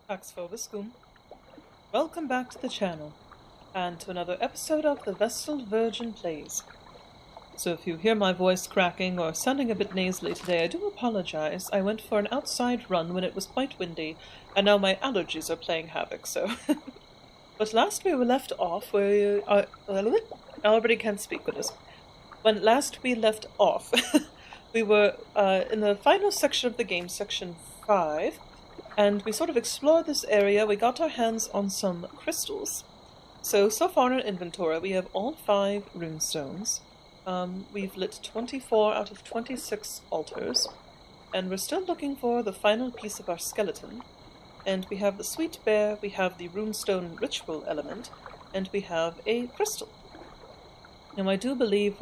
Thanks vobiscum. Welcome back to the channel, and to another episode of the Vestal Virgin Plays. So if you hear my voice cracking or sounding a bit nasally today, I do apologize. I went for an outside run when it was quite windy, and now my allergies are playing havoc, so... But last we were left off, I already can't speak with this. When last we left off, we were in the final section of the game, section 5, and we sort of explored this area. We got our hands on some crystals. So far in our inventory, we have all 5 runestones. We've lit 24 out of 26 altars, and we're still looking for the final piece of our skeleton. And we have the sweet bear, we have the runestone ritual element, and we have a crystal. Now I do believe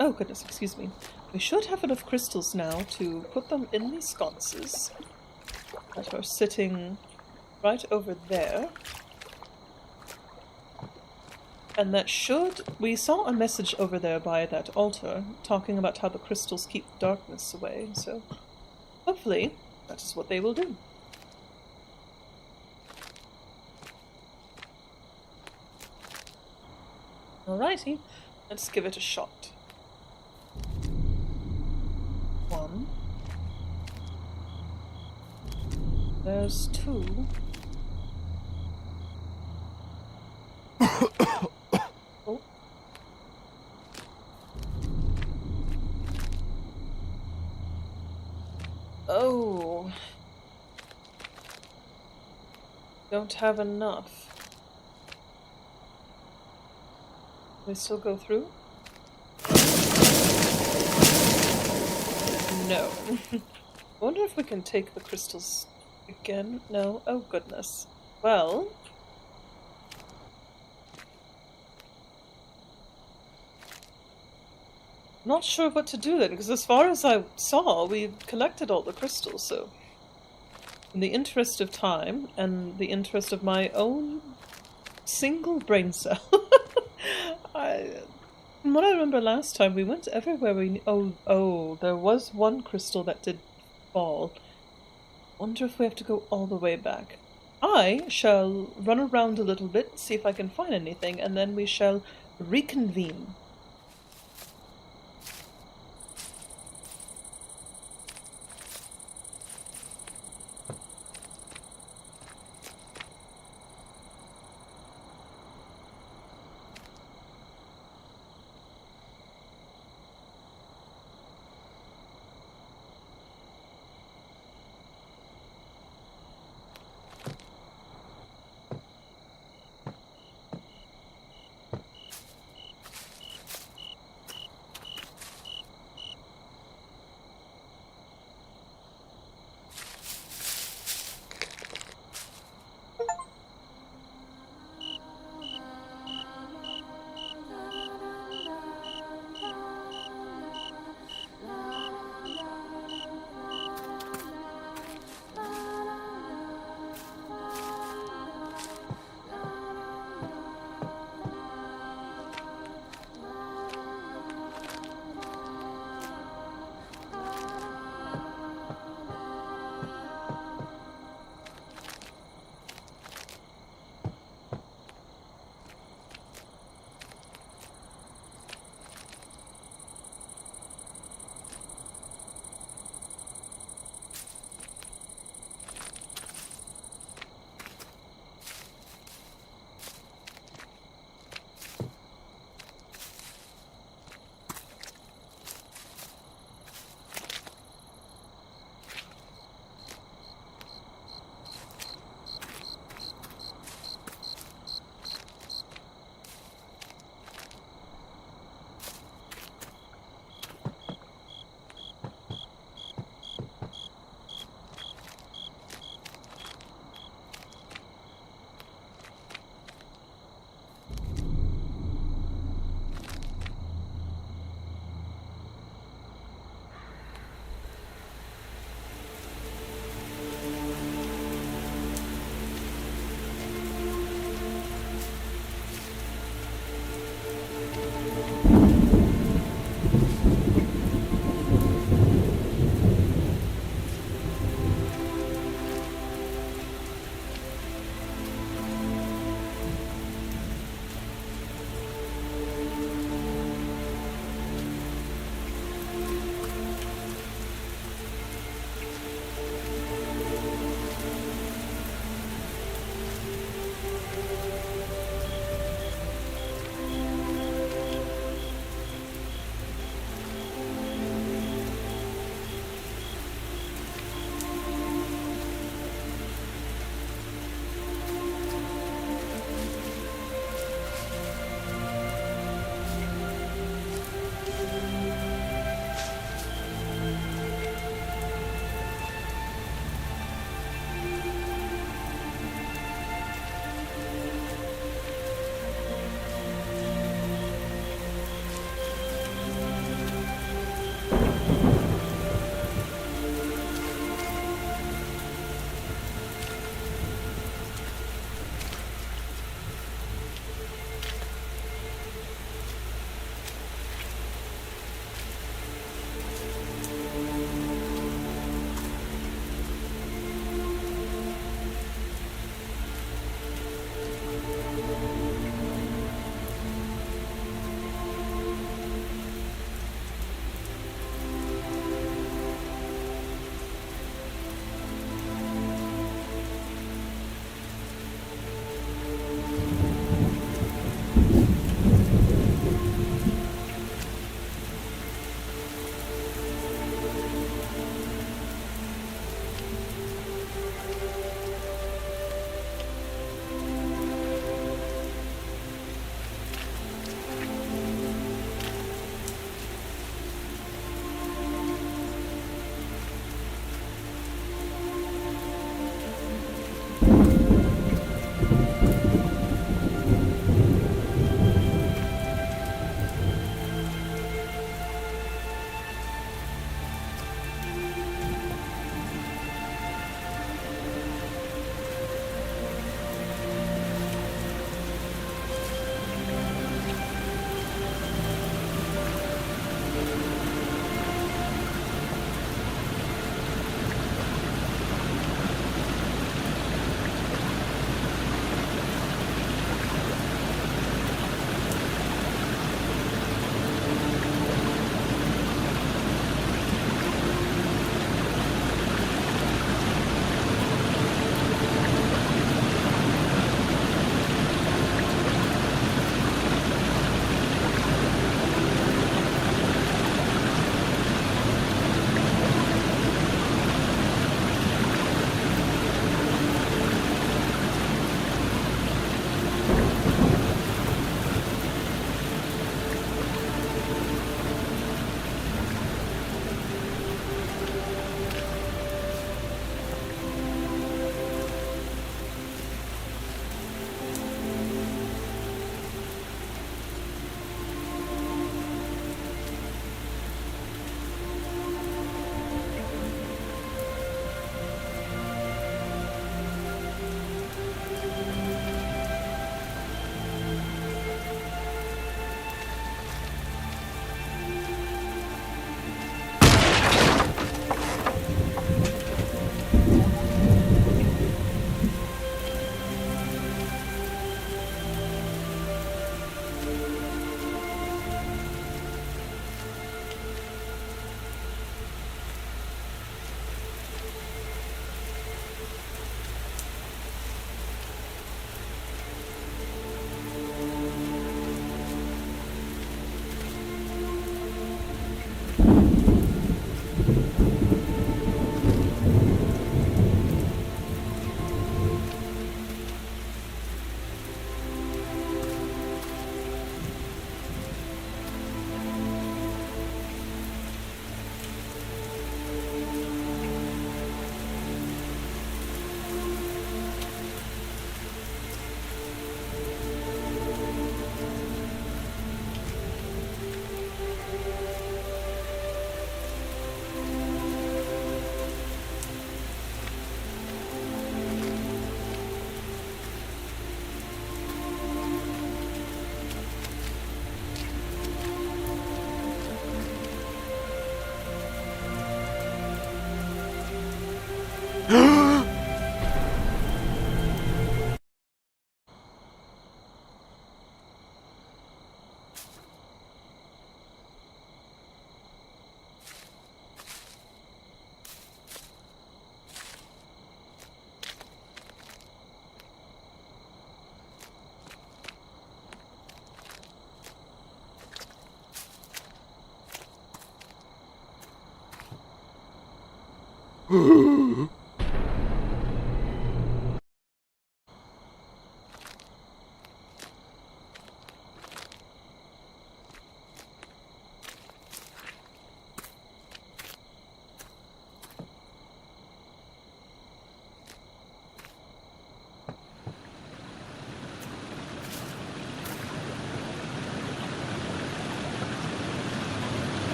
oh goodness, excuse me. We should have enough crystals now to put them in the sconces that are sitting right over there. And that we saw a message over there by that altar talking about how the crystals keep darkness away, so hopefully that is what they will do. Alrighty, let's give it a shot. 1. There's 2. Oh. Oh. Don't have enough. Can we still go through? No. I wonder if we can take the crystals again? No? Oh goodness. Well... not sure what to do then, because as far as I saw, we collected all the crystals, so... in the interest of time, and the interest of my own single brain cell... From what I remember last time, we went everywhere we... Oh, there was one crystal that did fall. Wonder if we have to go all the way back. I shall run around a little bit, see if I can find anything, and then we shall reconvene.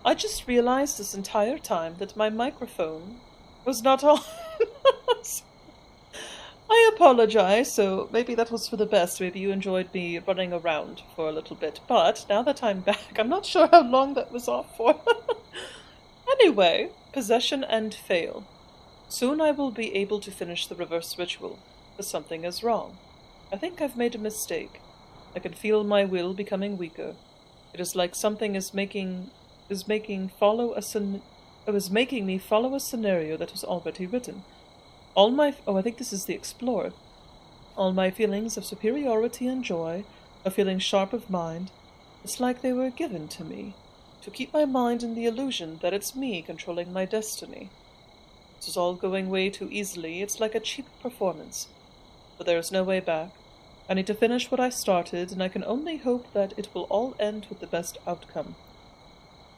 I just realized this entire time that my microphone was not on. I apologize, so maybe that was for the best. Maybe you enjoyed me running around for a little bit. But now that I'm back, I'm not sure how long that was off for. Anyway, possession and fail. Soon I will be able to finish the reverse ritual, but something is wrong. I think I've made a mistake. I can feel my will becoming weaker. It is like something is making me follow a scenario that was already written. I think this is the Explorer. All my feelings of superiority and joy, a feeling sharp of mind, it's like they were given to me, to keep my mind in the illusion that it's me controlling my destiny. This is all going way too easily. It's like a cheap performance. But there is no way back. I need to finish what I started, and I can only hope that it will all end with the best outcome.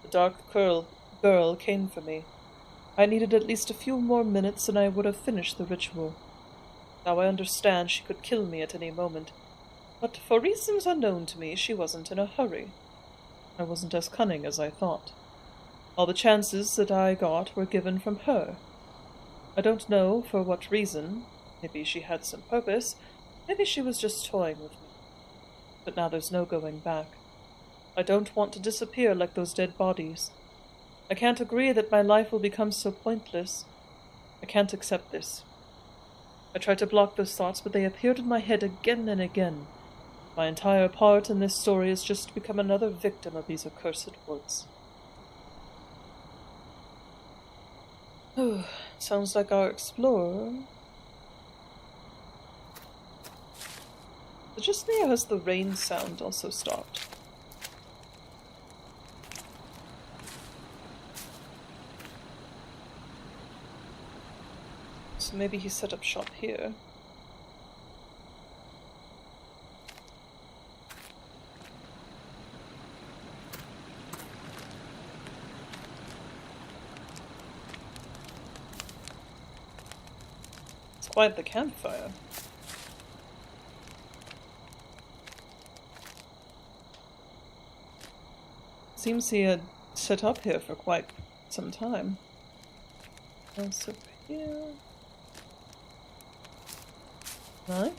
The dark girl came for me. I needed at least a few more minutes and I would have finished the ritual. Now I understand she could kill me at any moment, but for reasons unknown to me, she wasn't in a hurry. I wasn't as cunning as I thought. All the chances that I got were given from her. I don't know for what reason. Maybe she had some purpose. Maybe she was just toying with me. But now there's no going back. I don't want to disappear like those dead bodies. I can't agree that my life will become so pointless. I can't accept this. I tried to block those thoughts, but they appeared in my head again and again. My entire part in this story is just to become another victim of these accursed woods. Sounds like our explorer. But just now has the rain sound also stopped. So maybe he set up shop here. It's quite the campfire. Seems he had set up here for quite some time. Else up here. Right.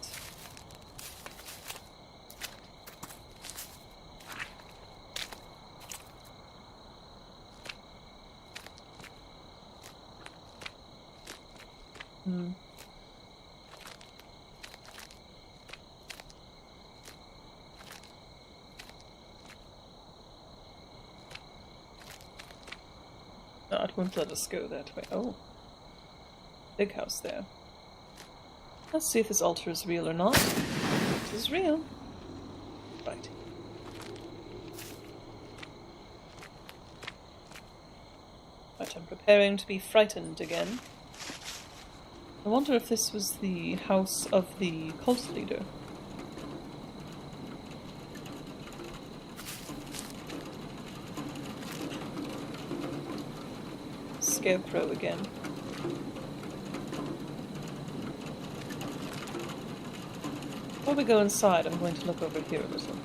No, it won't let us go that way. Oh. Big house there. Let's see if this altar is real or not. It is real. Right. Right, I'm preparing to be frightened again. I wonder if this was the house of the cult leader. Scarecrow again. Before we go inside, I'm going to look over here a little.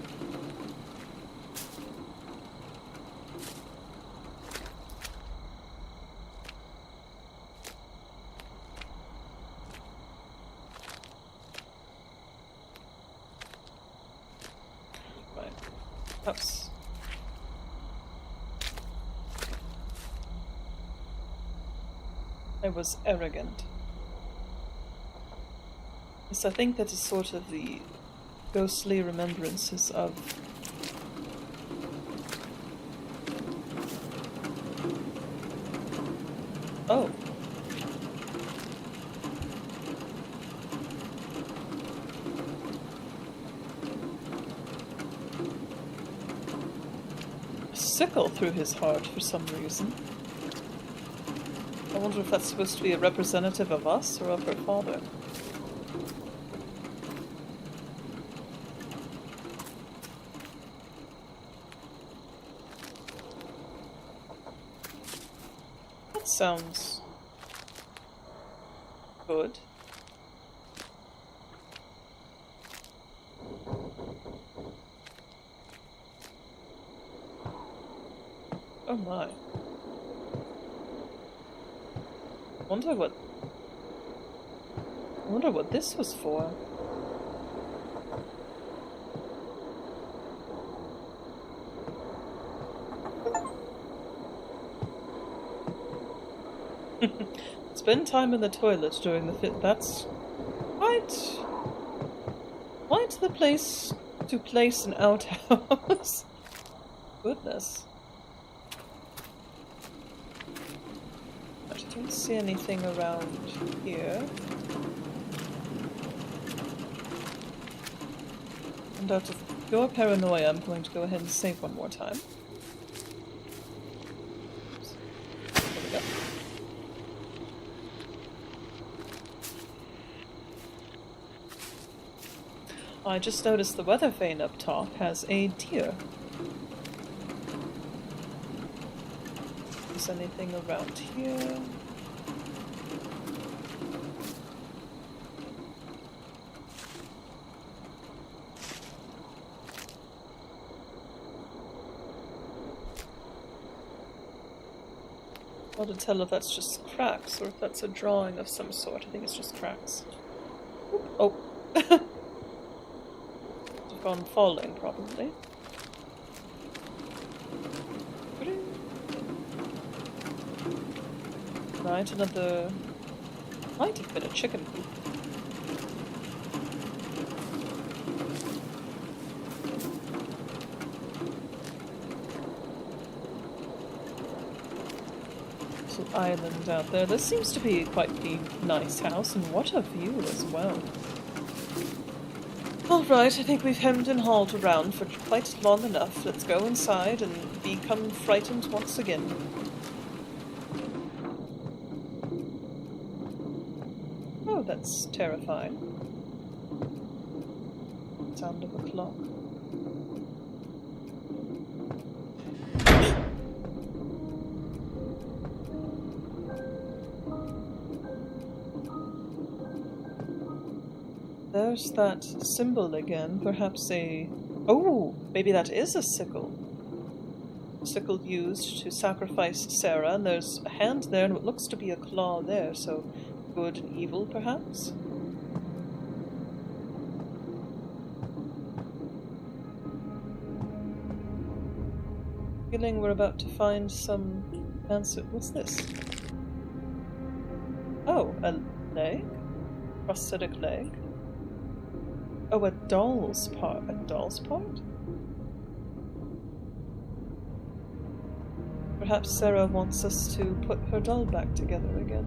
Right. House. I was arrogant. Yes, I think that is sort of the ghostly remembrances of... Oh. A sickle through his heart for some reason. I wonder if that's supposed to be a representative of us or of her father. That sounds good. Oh my. I wonder what this was for. Spend time in the toilet during the fit. That's quite the place to place an outhouse. Goodness. I don't see anything around here. And out of pure paranoia, I'm going to go ahead and save one more time. Oops. There we go. I just noticed the weather vane up top has a deer. Is anything around here? Hard to tell if that's just cracks or if that's a drawing of some sort. I think it's just cracks. Oop. Oh. Gone falling, probably. Right, another... might have been a chicken coop. Little island out there. This seems to be quite the nice house, and what a view as well. Alright, I think we've hemmed and hawed around for quite long enough. Let's go inside and become frightened once again. Oh, that's terrifying. Sound of a clock. There's that symbol again, perhaps a... Oh, maybe that is a sickle. A sickle used to sacrifice Sarah, and there's a hand there and what looks to be a claw there, so good and evil, perhaps? Feeling we're about to find some answer. What's this? Oh, a leg? Prosthetic leg? Oh, a doll's part. A doll's part? Perhaps Sarah wants us to put her doll back together again.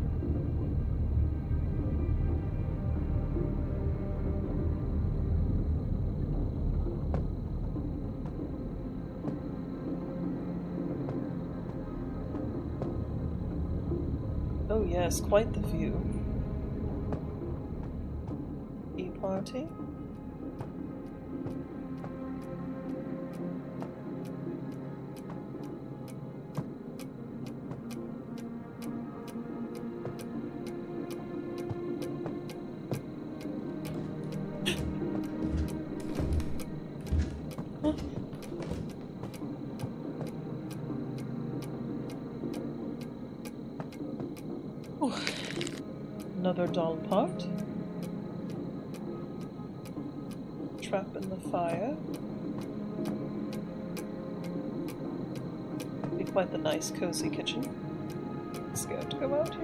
Oh yes, quite the view. Tea party? Another doll part. Trap in the fire. Be quite the nice, cozy kitchen. Scared to go out here.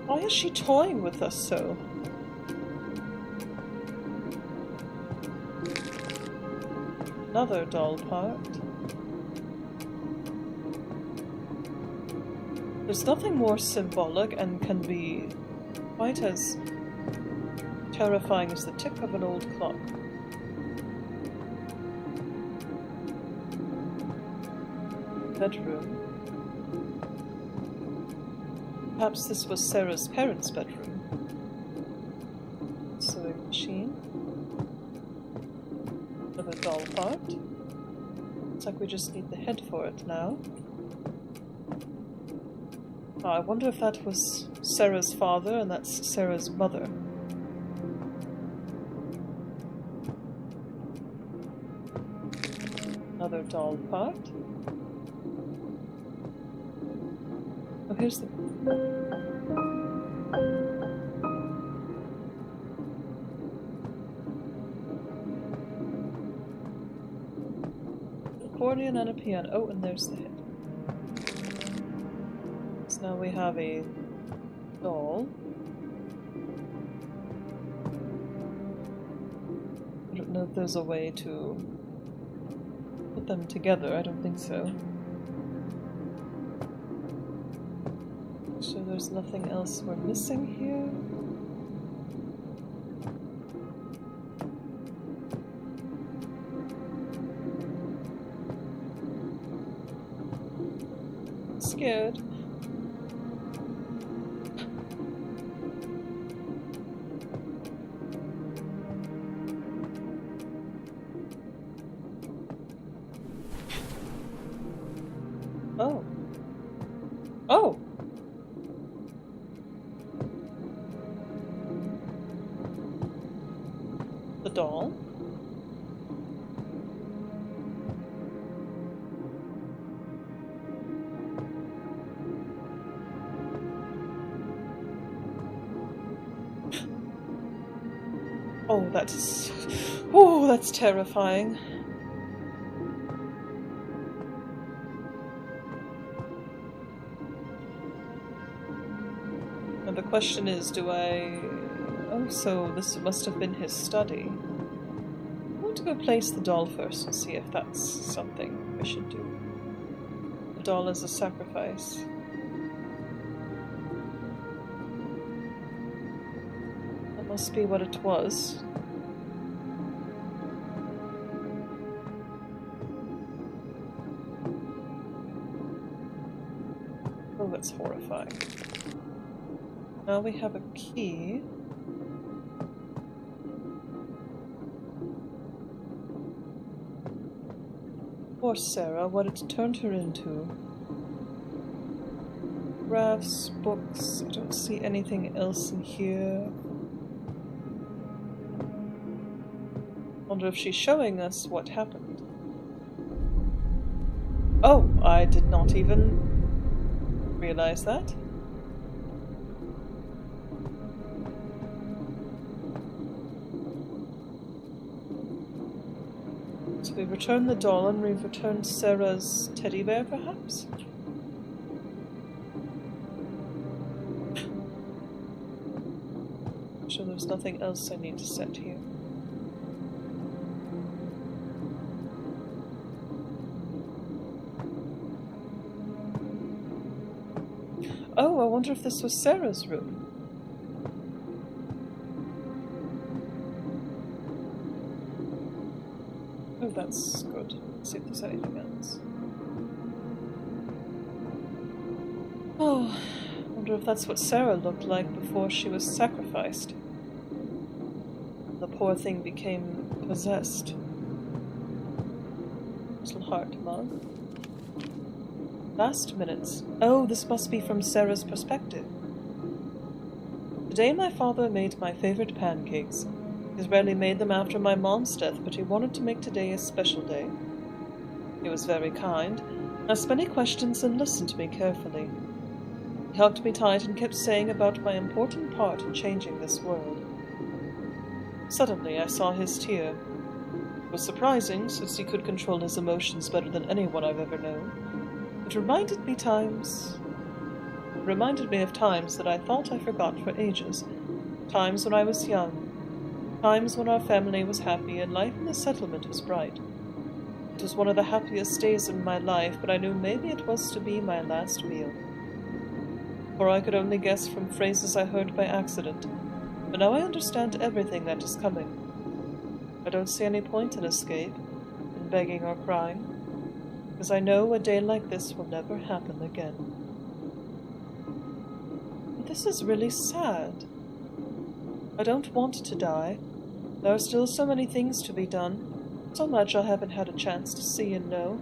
Why is she toying with us so? Another doll part. There's nothing more symbolic and can be quite as terrifying as the tick of an old clock. Bedroom. Perhaps this was Sarah's parents' bedroom. Sewing machine. Another doll part. Looks like we just need the head for it now. Oh, I wonder if that was Sarah's father and that's Sarah's mother. Another doll part. Oh, here's the... accordion and a piano. Oh, and there's the head. So now we have a doll. I don't know if there's a way to put them together. I don't think so. So there's nothing else we're missing here. Scared. Oh. Oh! The doll. Oh, that's terrifying. And the question is, do I... Oh, so this must have been his study. I want to go place the doll first and see if that's something we should do. The doll as a sacrifice. That must be what it was. Oh, that's horrifying. Now we have a key. Poor Sarah, what it turned her into. Graphs, books, I don't see anything else in here. Wonder if she's showing us what happened. Oh, I did not even realize that. So we returned the doll and we've returned Sarah's teddy bear, perhaps? sure there's nothing else I need to set here. Oh, I wonder if this was Sarah's room. Oh, that's good. Let's see if there's anything else. Oh, I wonder if that's what Sarah looked like before she was sacrificed. The poor thing became possessed. Little heart mug. Last minutes. Oh, this must be from Sarah's perspective. Today my father made my favorite pancakes. He's rarely made them after my mom's death, but he wanted to make today a special day. He was very kind, asked many questions and listened to me carefully. He hugged me tight and kept saying about my important part in changing this world. Suddenly I saw his tear. It was surprising, since he could control his emotions better than anyone I've ever known. It reminded me of times that I thought I forgot for ages. Times when I was young. Times when our family was happy and life in the settlement was bright. It was one of the happiest days in my life, but I knew maybe it was to be my last meal. For I could only guess from phrases I heard by accident, but now I understand everything that is coming. I don't see any point in escape, in begging or crying, because I know a day like this will never happen again. But this is really sad. I don't want to die. There are still so many things to be done, so much I haven't had a chance to see and know.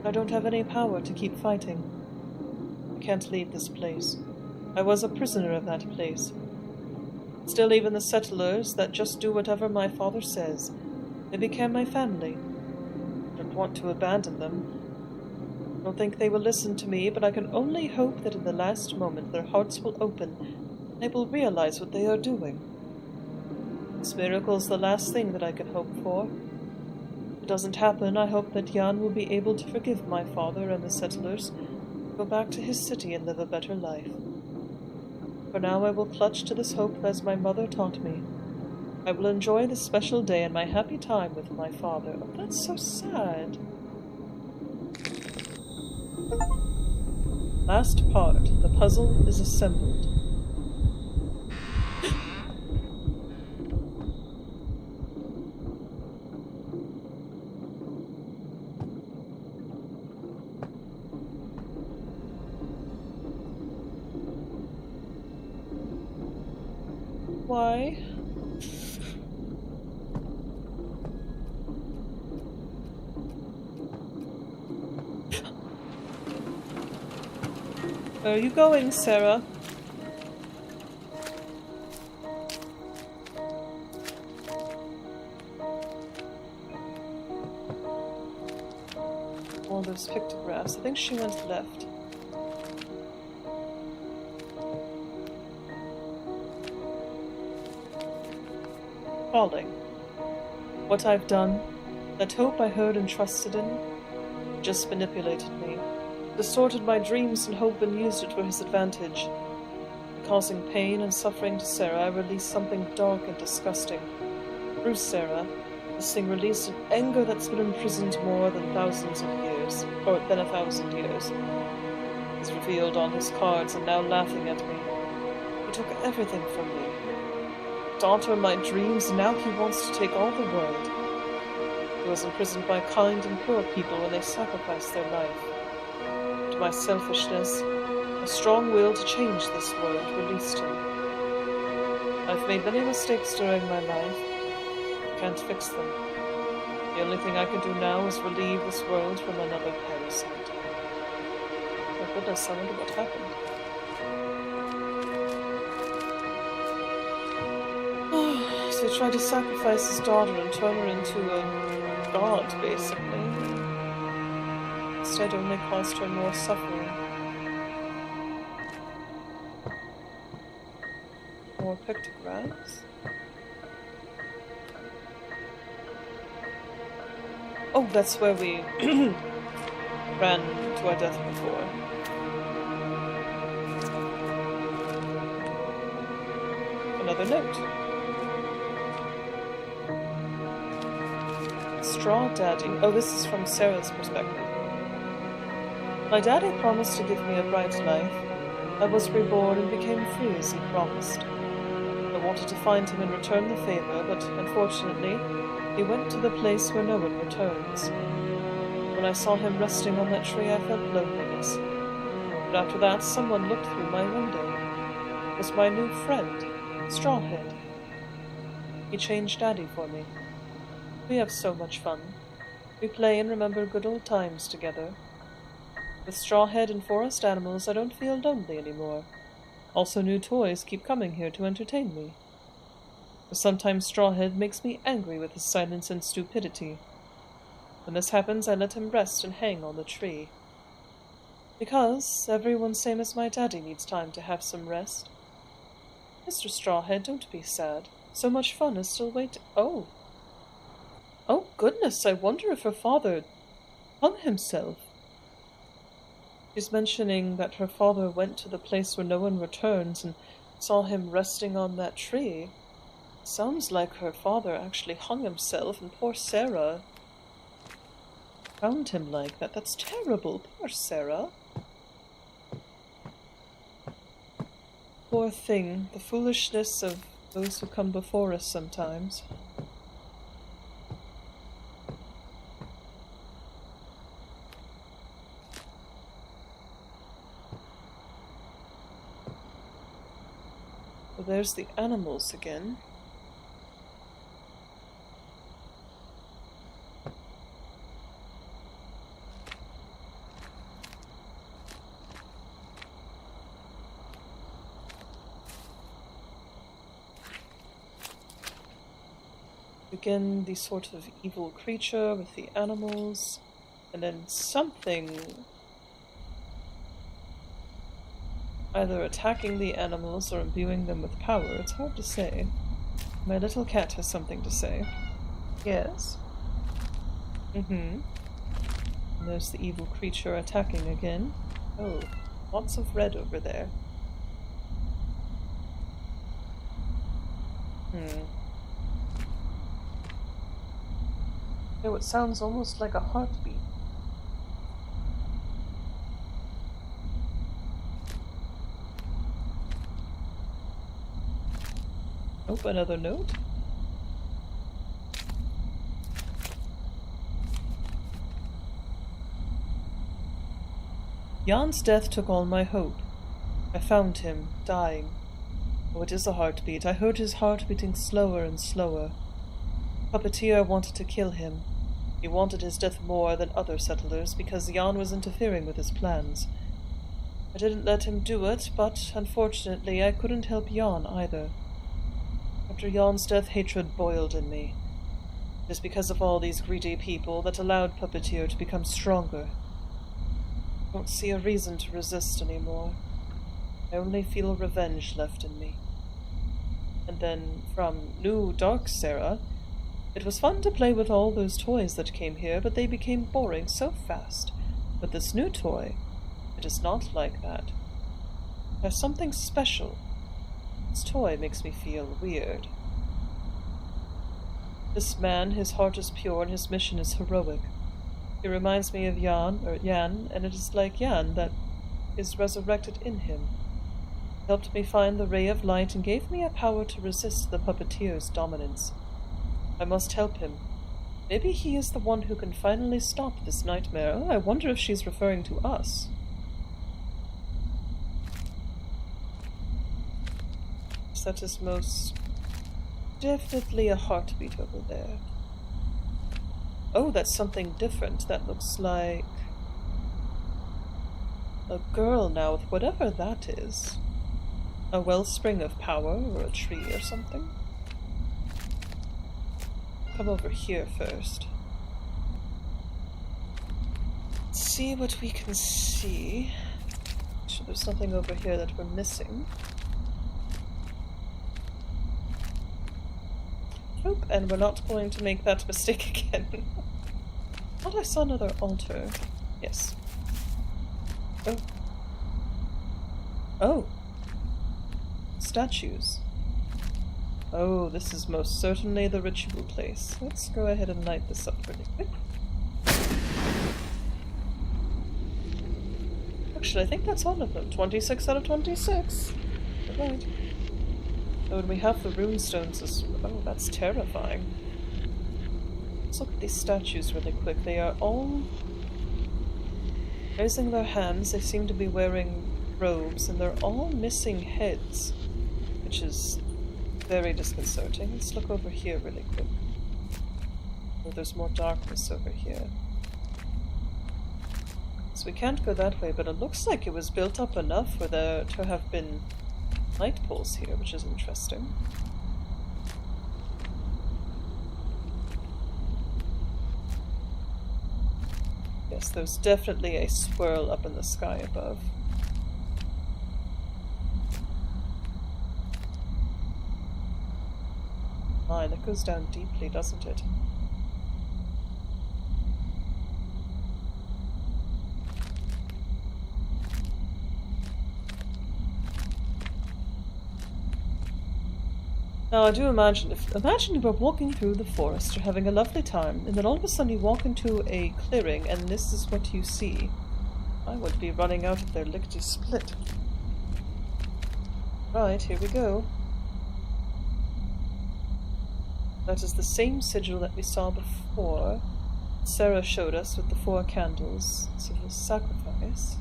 I don't have any power to keep fighting. I can't leave this place. I was a prisoner of that place. Still, even the settlers that just do whatever my father says, they became my family. I don't want to abandon them. I don't think they will listen to me, but I can only hope that in the last moment their hearts will open and they will realize what they are doing. This miracle is the last thing that I can hope for. If it doesn't happen, I hope that Jan will be able to forgive my father and the settlers, go back to his city and live a better life. For now I will clutch to this hope as my mother taught me. I will enjoy this special day and my happy time with my father. Oh, that's so sad. Last part. The puzzle is assembled. Why? Where are you going, Sarah? Oh, there's pictographs. I think she went left. Falling. What I've done, that hope I heard and trusted in, just manipulated me, distorted my dreams and hope and used it for his advantage. Causing pain and suffering to Sarah, I released something dark and disgusting. Through Sarah, this thing released an anger that's been imprisoned more than thousands of years, or than 1,000 years. He's revealed on his cards and now laughing at me. He took everything from me. Daughter my dreams, and now he wants to take all the world. He was imprisoned by kind and pure people when they sacrificed their life. To my selfishness, a strong will to change this world released him. I've made many mistakes during my life. I can't fix them. The only thing I can do now is relieve this world from another parasite. My goodness, I wonder what happened. So he tried to sacrifice his daughter and turn her into a god, basically. Instead, only caused her more suffering. More pictographs. Oh, that's where we ran to our death before. Another another note. Straw Daddy. Oh, this is from Sarah's perspective. My daddy promised to give me a bright life. I was reborn and became free as he promised. I wanted to find him and return the favor, but unfortunately, he went to the place where no one returns. When I saw him resting on that tree, I felt loneliness. But after that, someone looked through my window. It was my new friend, Strawhead. He changed Daddy for me. We have so much fun. We play and remember good old times together. With Strawhead and forest animals, I don't feel lonely anymore. Also, new toys keep coming here to entertain me. But sometimes Strawhead makes me angry with his silence and stupidity. When this happens, I let him rest and hang on the tree. Because everyone same as my daddy needs time to have some rest. Mr. Strawhead, don't be sad. So much fun is still waiting. Oh. Oh, goodness, I wonder if her father hung himself. She's mentioning that her father went to the place where no one returns and saw him resting on that tree. Sounds like her father actually hung himself, and poor Sarah found him like that. That's terrible. Poor Sarah. Poor thing. The foolishness of those who come before us sometimes. Well, there's the animals again. Again, the sort of evil creature with the animals, and then something either attacking the animals or imbuing them with power. It's hard to say. My little cat has something to say. Yes? And there's the evil creature attacking again. Oh, lots of red over there. Oh, it sounds almost like a heartbeat. Oh, another note. Jan's death took all my hope. I found him, dying. Oh, it is a heartbeat. I heard his heart beating slower and slower. Puppeteer wanted to kill him. He wanted his death more than other settlers because Jan was interfering with his plans. I didn't let him do it, but unfortunately I couldn't help Jan either. After Jan's death, hatred boiled in me. It is because of all these greedy people that allowed Puppeteer to become stronger. I don't see a reason to resist anymore. I only feel revenge left in me. And then, from New Dark Sarah, it was fun to play with all those toys that came here, but they became boring so fast. With this new toy, it is not like that. There's something special. This toy makes me feel weird. This man, his heart is pure and his mission is heroic. He reminds me of Jan, and it is like Jan that is resurrected in him. He helped me find the ray of light and gave me a power to resist the puppeteer's dominance. I must help him. Maybe he is the one who can finally stop this nightmare. Oh, I wonder if she's referring to us. That is most definitely a heartbeat over there. Oh, that's something different. That looks like a girl now with whatever that is. A wellspring of power or a tree or something. Come over here first. Let's see what we can see. Actually, there's something over here that we're missing. Nope, and we're not going to make that mistake again. I thought I saw another altar. Yes. Oh. Oh. Statues. Oh, this is most certainly the ritual place. Let's go ahead and light this up really quick. Actually, I think that's all of them. 26 out of 26. You're right. Oh, and we have the runestones as well. Oh, that's terrifying. Let's look at these statues really quick. They are all raising their hands. They seem to be wearing robes, and they're all missing heads, which is very disconcerting. Let's look over here really quick. Oh, there's more darkness over here. So we can't go that way, but it looks like it was built up enough for there to have been light poles here, which is interesting. Yes, there's definitely a swirl up in the sky above. Mine, it goes down deeply, doesn't it? Now, I do imagine you were walking through the forest, you're having a lovely time, and then all of a sudden you walk into a clearing, and this is what you see. I would be running out of their lickety-split. Right, here we go. That is the same sigil that we saw before. Sarah showed us with the 4 candles. So it was sacrifice.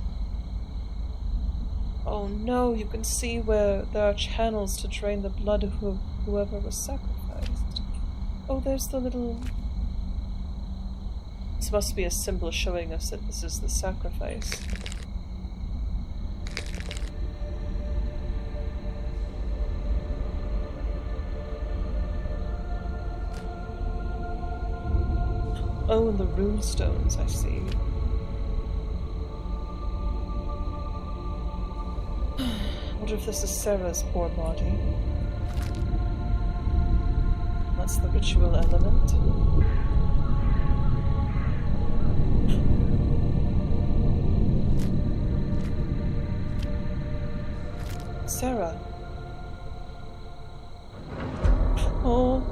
Oh no, you can see where there are channels to drain the blood of whoever was sacrificed. Oh, there's the little... This must be a symbol showing us that this is the sacrifice. Oh, and the runestones, I see. I wonder if this is Sarah's poor body. That's the ritual element. Sarah. Oh.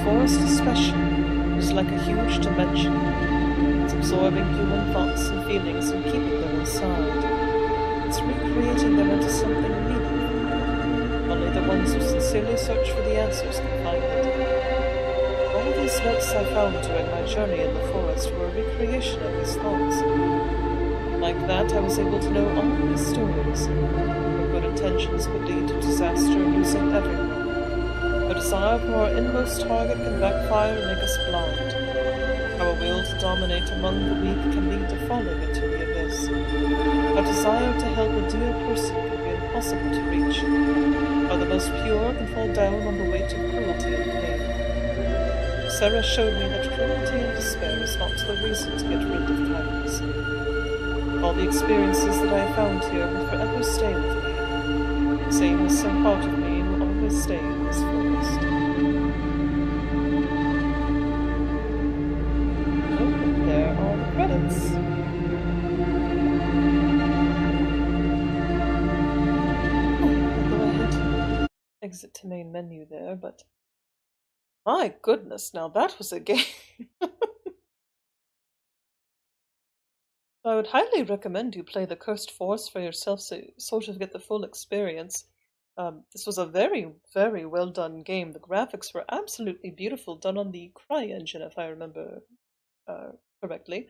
forest especially was like a huge dimension. It's absorbing human thoughts and feelings and keeping them inside. It's recreating them into something meaningful. Only the ones who sincerely search for the answers can find it. All these notes I found during my journey in the forest were a recreation of these thoughts. Like that, I was able to know all these stories. Her good intentions could lead to disaster, losing everyone. Her desire for our inmost target can backfire and make us blind. Our will to dominate among the weak can lead to falling into the abyss. Our desire to help a dear person can be impossible to reach. While the most pure can fall down on the weight of cruelty and pain. Sarah showed me that cruelty and despair is not the reason to get rid of kindness. All the experiences that I found here will forever stay with me. Same as some part of me will always stay in this forest. Oh, there are the credits. I'll go ahead. Exit to main menu there, but my goodness, now that was a game. I would highly recommend you play the Cursed Forest for yourself so you sort of get the full experience. This was a very, very well done game. The graphics were absolutely beautiful, done on the CryEngine, if I remember correctly.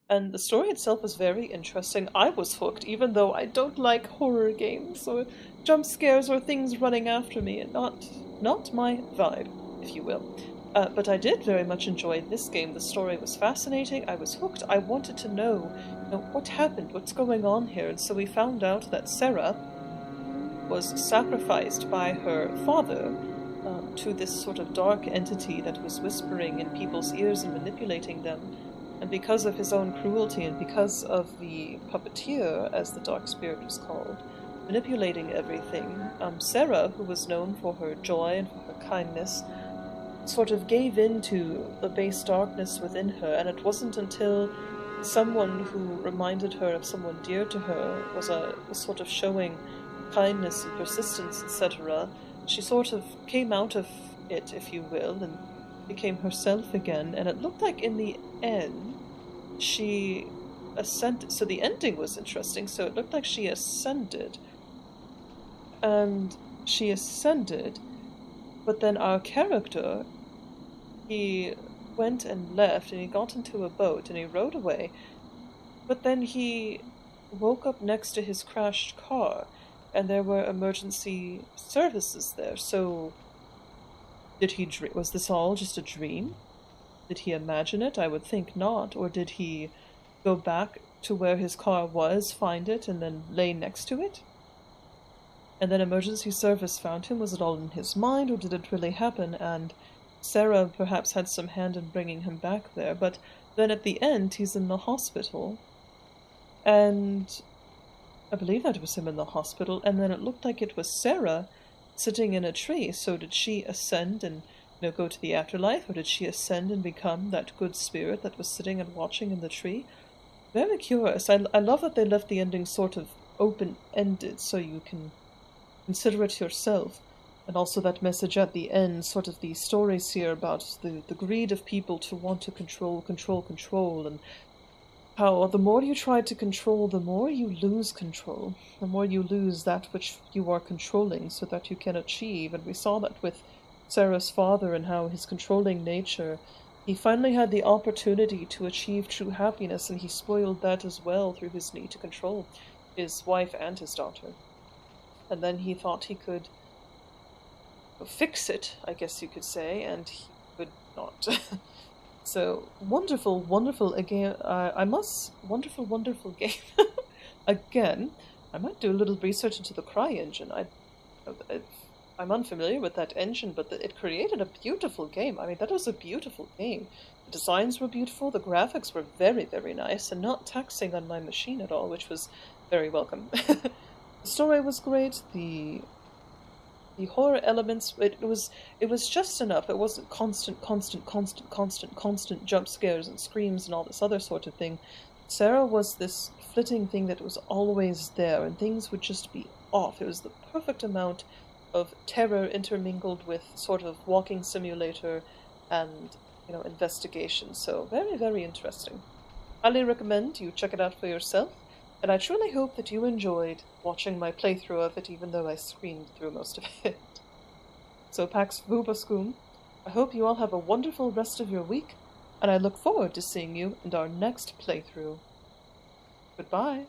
And the story itself was very interesting. I was hooked, even though I don't like horror games or jump scares or things running after me, and not my vibe, if you will. But I did very much enjoy this game. The story was fascinating. I was hooked. I wanted to know, what happened, what's going on here. And so we found out that Sarah was sacrificed by her father to this sort of dark entity that was whispering in people's ears and manipulating them. And because of his own cruelty and because of the puppeteer, as the dark spirit was called, manipulating everything, Sarah, who was known for her joy and for her kindness, sort of gave in to the base darkness within her, and it wasn't until someone who reminded her of someone dear to her was sort of showing kindness and persistence, etc., she sort of came out of it, if you will, and became herself again. And it looked like in the end she ascended. So the ending was interesting. So it looked like she ascended, but then our character, he went and left, and he got into a boat, and he rowed away, but then he woke up next to his crashed car, and there were emergency services there. So did he dream? Was this all just a dream? Did he imagine it? I would think not. Or did he go back to where his car was, find it, and then lay next to it? And then emergency service found him. Was it all in his mind, or did it really happen? And Sarah perhaps had some hand in bringing him back there. But then at the end, he's in the hospital. And I believe that was him in the hospital. And then it looked like it was Sarah sitting in a tree. So did she ascend and go to the afterlife? Or did she ascend and become that good spirit that was sitting and watching in the tree? Very curious. I love that they left the ending sort of open-ended so you can consider it yourself. And also that message at the end, sort of the stories here about the greed of people to want to control, and how the more you try to control, the more you lose control. The more you lose that which you are controlling so that you can achieve. And we saw that with Sarah's father and how his controlling nature, he finally had the opportunity to achieve true happiness, and he spoiled that as well through his need to control his wife and his daughter. And then he thought he could fix it, I guess you could say, and he could not. So, wonderful, wonderful again. Wonderful game. Again, I might do a little research into the CryEngine. I'm unfamiliar with that engine, but it created a beautiful game. I mean, that was a beautiful game. The designs were beautiful, the graphics were very, very nice, and not taxing on my machine at all, which was very welcome. The story was great, the horror elements, it was just enough. It wasn't constant jump scares and screams and all this other sort of thing. Sarah was this flitting thing that was always there, and things would just be off. It was the perfect amount of terror intermingled with sort of walking simulator and, investigation. So very, very interesting. Highly recommend you check it out for yourself, and I truly hope that you enjoyed watching my playthrough of it, even though I screamed through most of it. So Pax vobiscum, I hope you all have a wonderful rest of your week, and I look forward to seeing you in our next playthrough. Goodbye.